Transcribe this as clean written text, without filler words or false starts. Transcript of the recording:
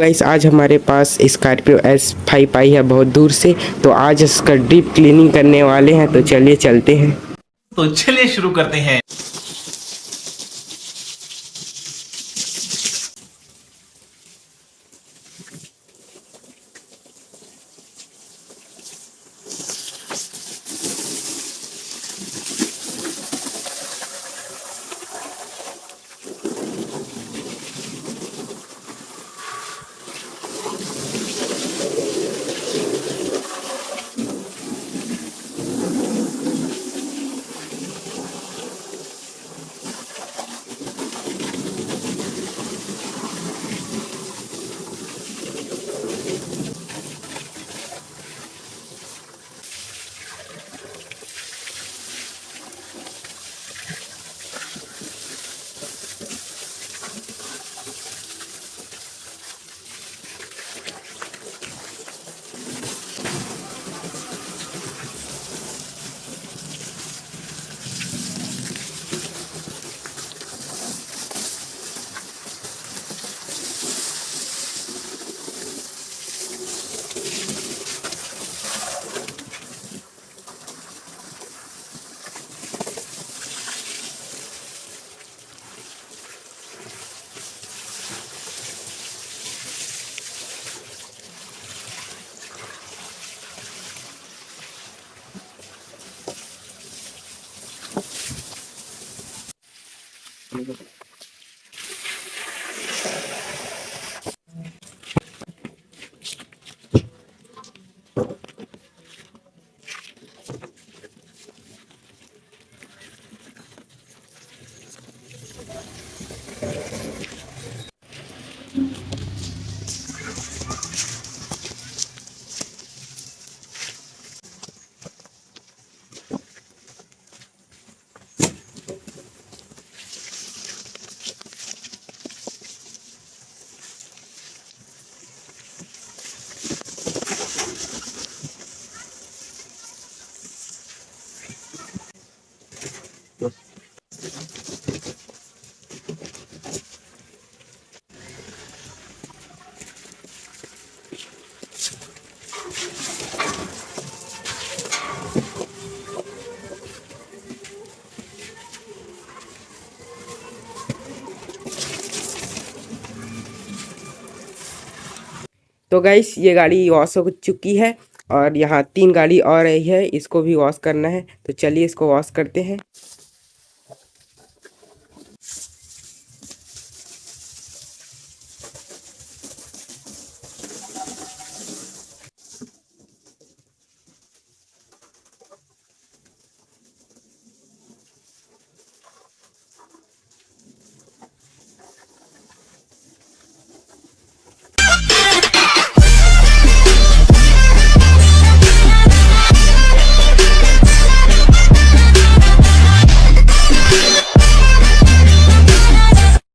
Guys आज हमारे पास Scorpio S5 आई है बहुत दूर से। तो आज इसका डीप क्लीनिंग करने वाले हैं, तो चलिए चलते हैं। तो चलिए शुरू करते हैं। तो गाइस ये गाड़ी वॉश हो चुकी है और यहाँ 3 गाड़ी और रही है, इसको भी वॉश करना है। तो चलिए इसको वॉश करते हैं।